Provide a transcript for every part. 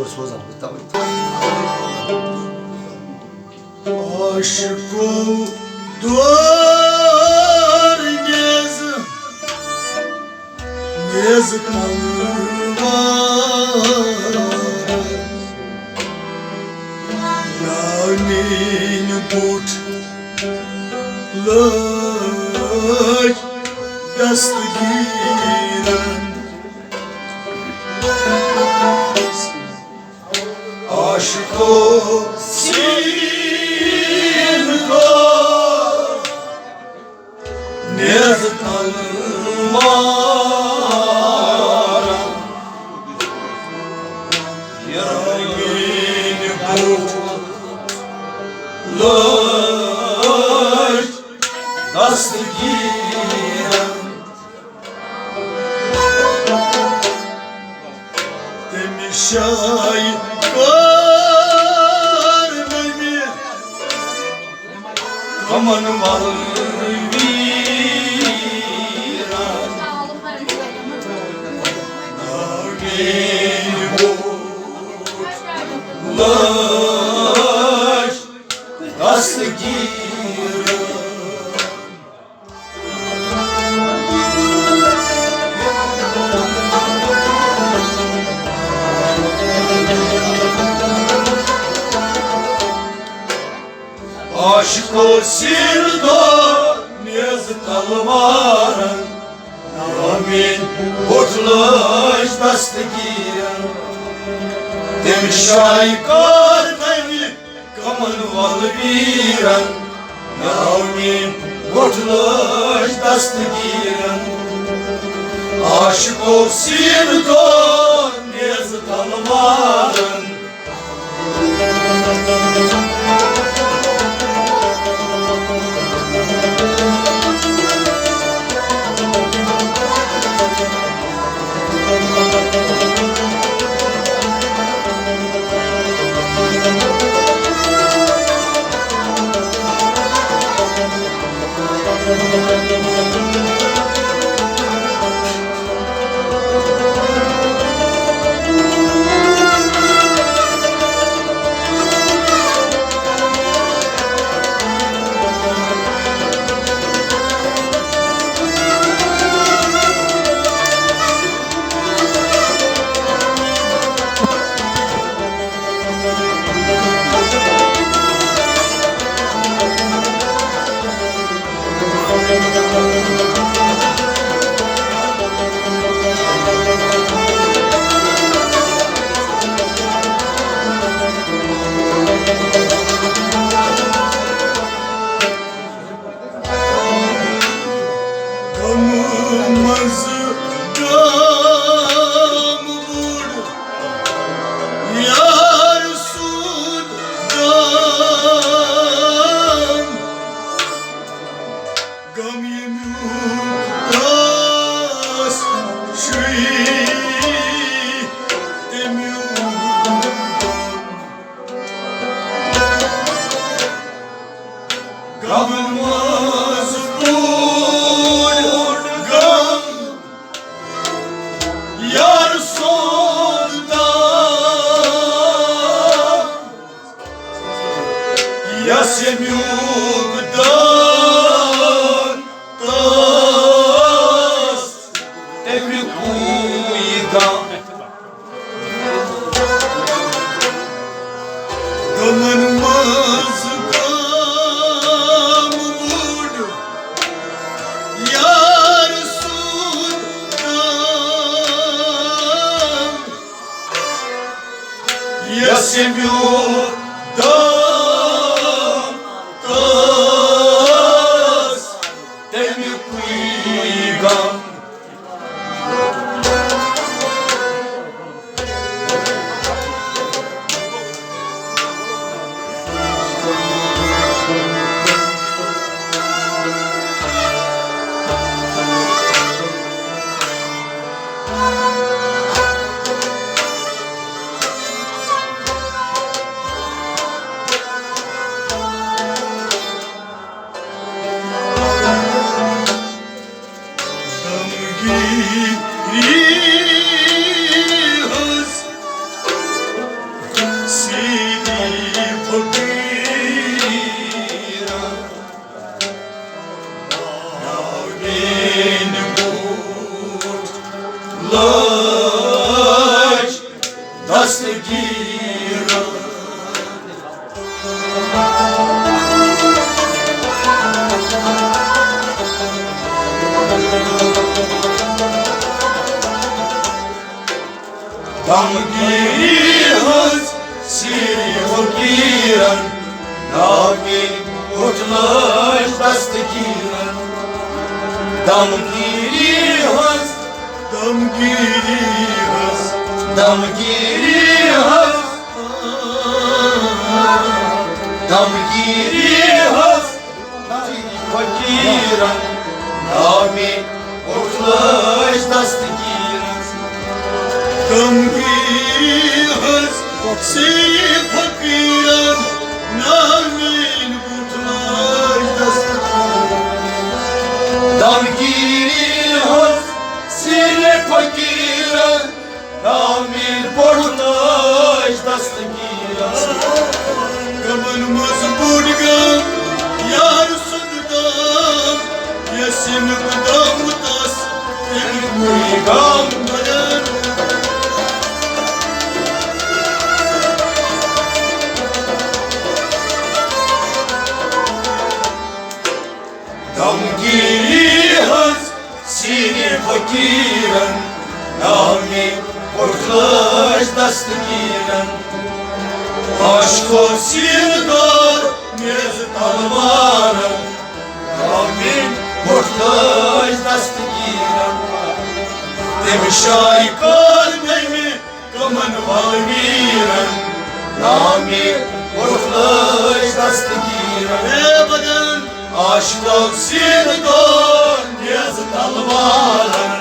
sozam, uita. Aşkım doar nez kalmaz Lamin put lăi dastgiren Aşkım nez kalmaz Lamin put lăi dastgiren Demişay görmemi Kaman var viran Lamin lăi dastgiren Aşkı sildo nez kalmaran Lamin putlaş dastgiren Demişay karnemi kaman valviran Lamin putlaş dastgiren Aşkı sildo nez kalmaran dastgirën. Damgirihës siri fakirën, Namin kurtulësh dastgirën. Damgirihës, damgirihës, damgirihës, damgirihës siri fakirën, Namin kurtulësh dastgirën. Damgirihës siri fakirën, Namin kurtulësh dastgirën. Damgirihës siri fakirën, Namin kurtulësh dastgirën. Kamanımız burgam, yar sundam, yesim gdam tas, emik burgam badan. Damgirihës siri fakirën, Namin kurtulësh dastgirën. Aşk o sildar mezë talvarën, Namin kurtulësh dastgirën. Demi shaj kalbimi këmën valmirën, Namin kurtulësh dastgirën. E badan aşk o sildar mezë talvarën.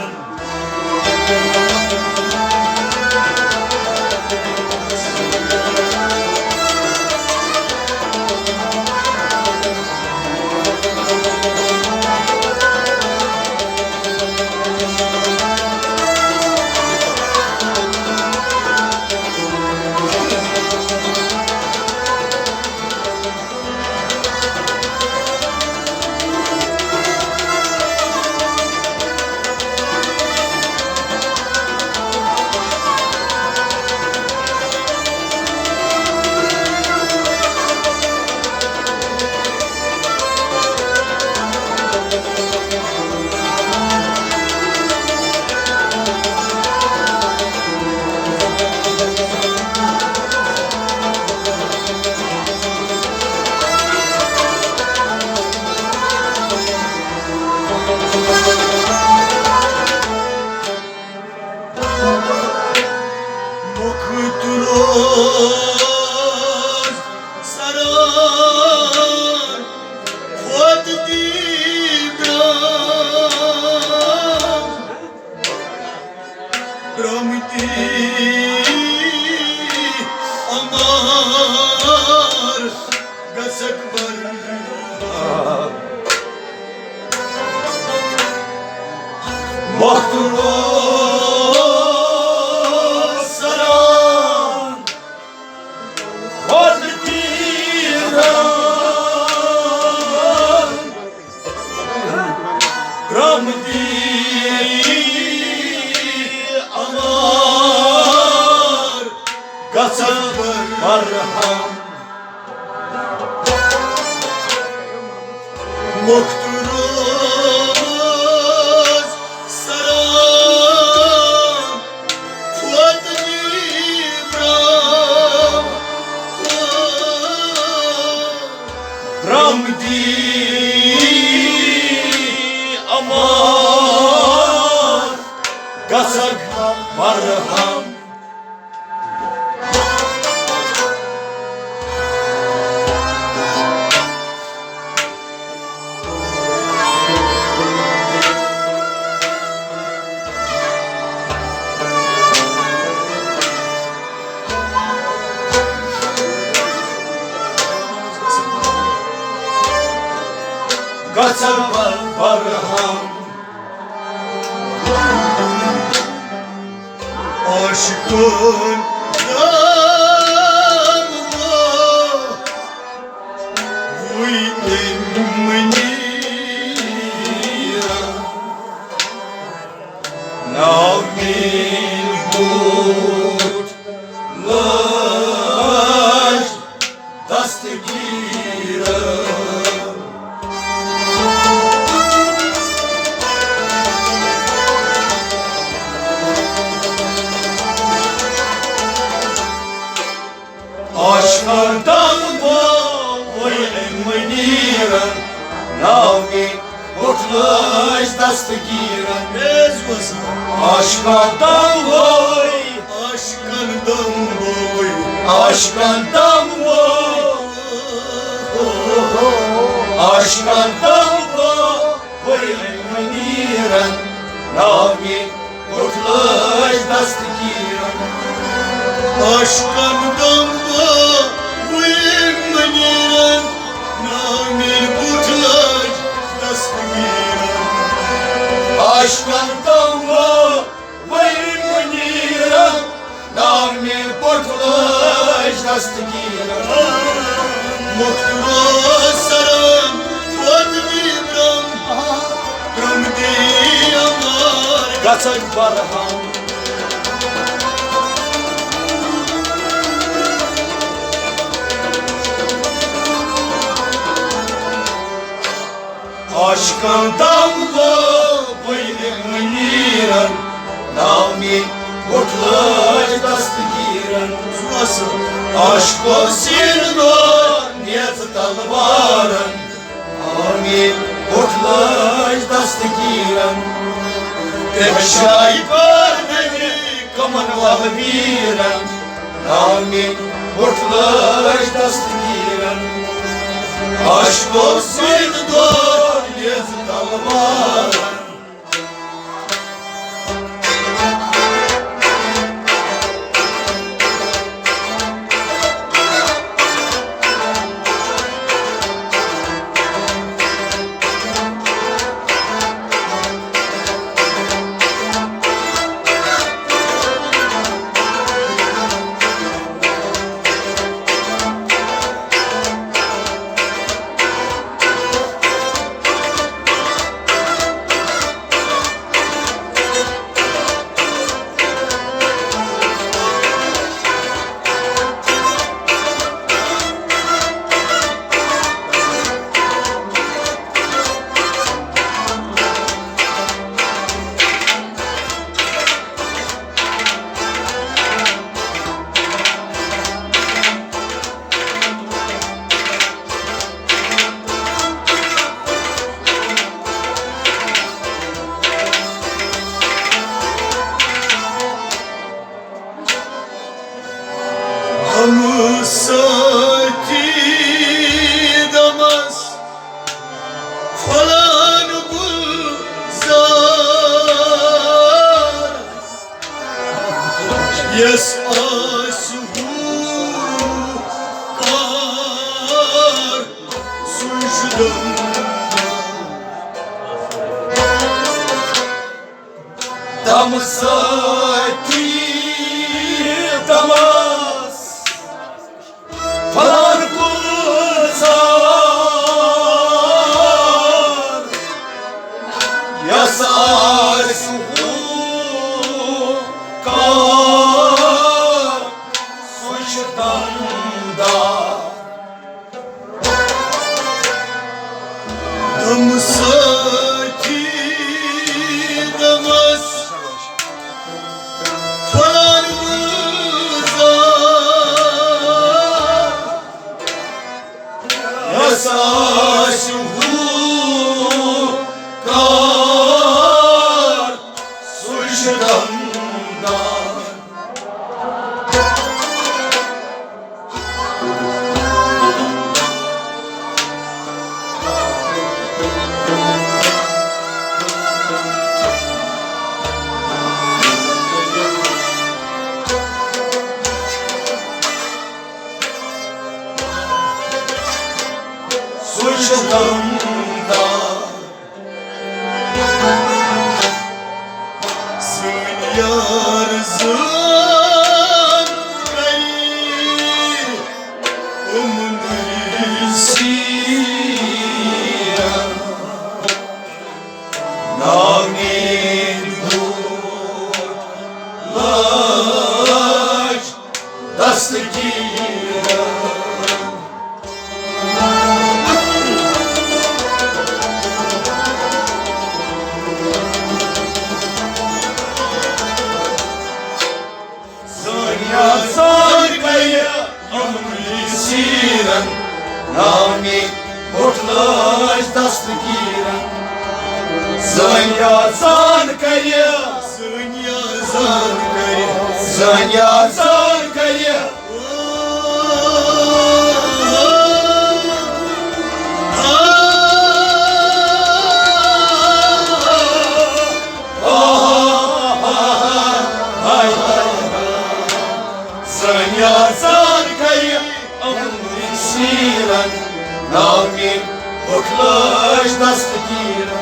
Aşkın dastgiren Aşkandan boy Aşkandan boy Aşkandan boy Meniren Nami kurtuluş dastgiren Aşkandan boy Meniren Nami kurtuluş dastgiren Aşkandan boy Meniren Nami kurtuluş dastgiren Muhtara saran Vadmi Bram diyamar Kaçak barhan Aşkından boy Meniren Nami kurtuluş dastgiren Aşk olsun o niyet talvarın Nami kurtuluş dastgiren Teşayip beni kaman vahbiren Nami kurtuluş dastgiren Aşk olsun o niyet talvarın Kamu saati damaz falan bulzar Yes'asuhu kar suçdan Tam saati damaz Falan bulzar Yasar suhu kar Suçtan da Kamu saati damaz falan bulzar Yasar suhu kar Suçtan da Suçtan da Sen yarzın beni Siyan Namin kurtuluş dastgiren Siren Nami kurtuluş dastgiren Zânia zancăie, Zânia zancăie, zânia zancăie, zânia zancăie, amândrin siren, n-amin oclăși da-stăchiră.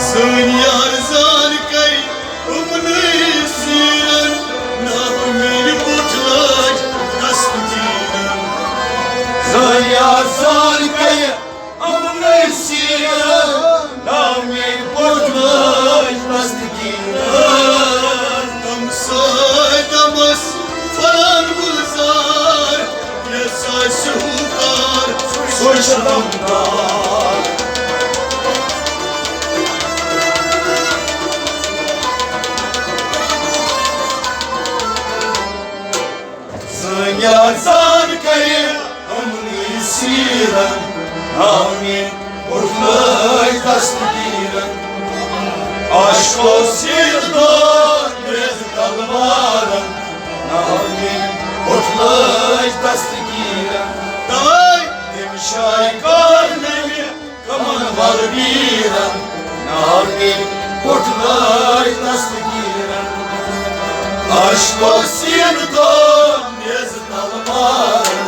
Zânia zancăie, umnăi siren, n-amin oclăși da-stăchiră. Zânia zancăie, amândrin siren, n-amin oclăși da-stăchiră. Dăm să dămăs, fără bulzar, Iesa șucar, Sfârșităm dar. Zânia zancăie, amândrin siren, n-amin oclăși da-stăchiră. Aș cosit doar calvară, n-amin oclăși da-stăchiră. Dai, Demșai carnele, că mă vorbiră, n-amin oclăși da-stăchiră. Aș cosit doar calvară.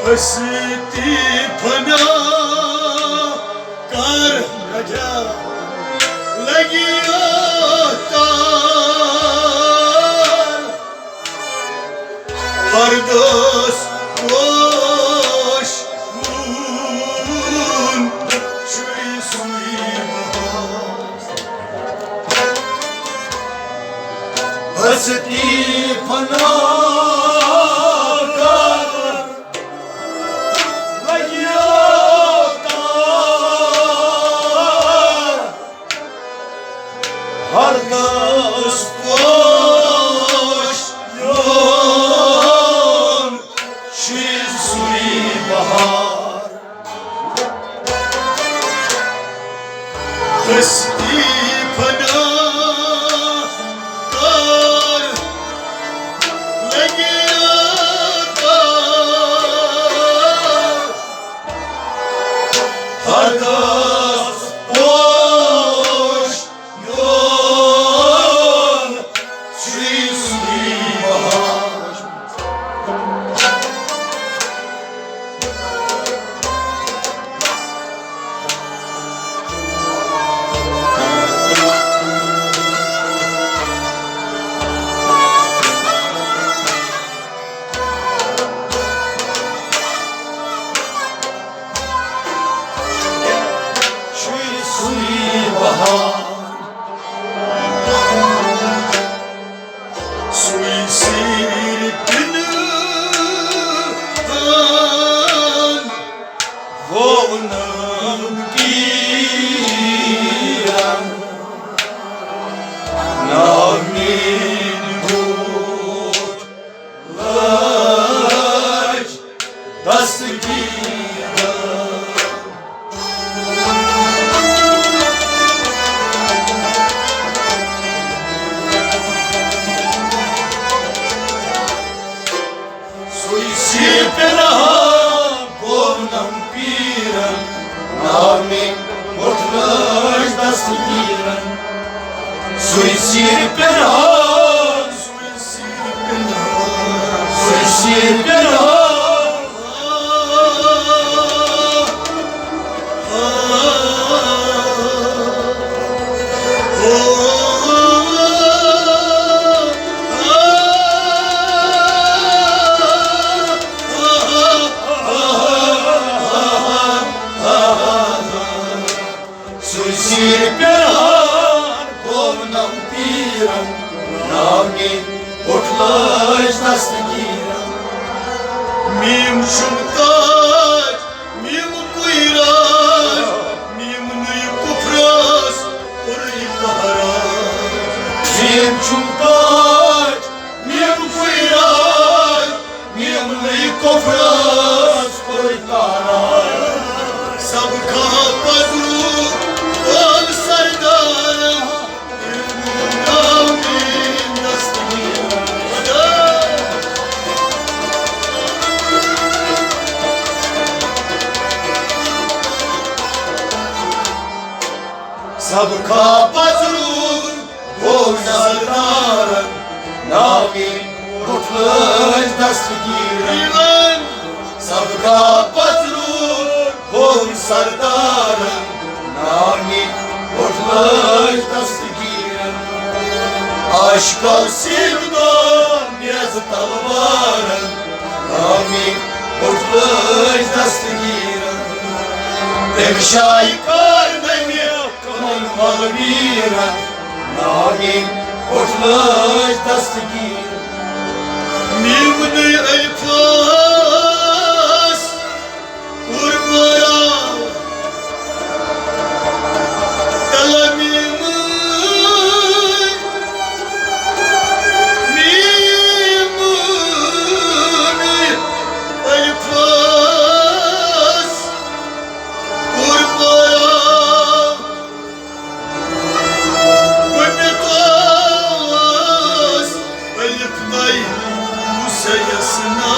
हसती फना कर रजा लगी तार हर दोस्त कोश moon Shuey सुई हसती फना हस्ती फना कर लगे हर दस पोष योन श्री सुरी बहार Suicid penal, suicid penal. Suicid penal, povnam piram, nami utlăși da stăghiră. Mim șumtat, mim cuirat, mim nu-i cupras, ori parat. Mim ciumpat, mim cuirat, mim nu-i cofras, ori parat. Sab ca pădru, al sardară, n-au din dăstăghiră. Sab ca pădru, sardară, nami utlăși da stăghiră. Ivan, Sab ca pădru, sardară, nami utlăși da stăghiră. Aşkal sevdan biraz talvară, nami utlăși da stăghiră. Demşay karnemi kanal malvira, nami utlăși da stăghiră. mim nu-i alpas, urmăra, de la mim nu-i alpas, urmăra, pămătos, alpnai, nu se iasna.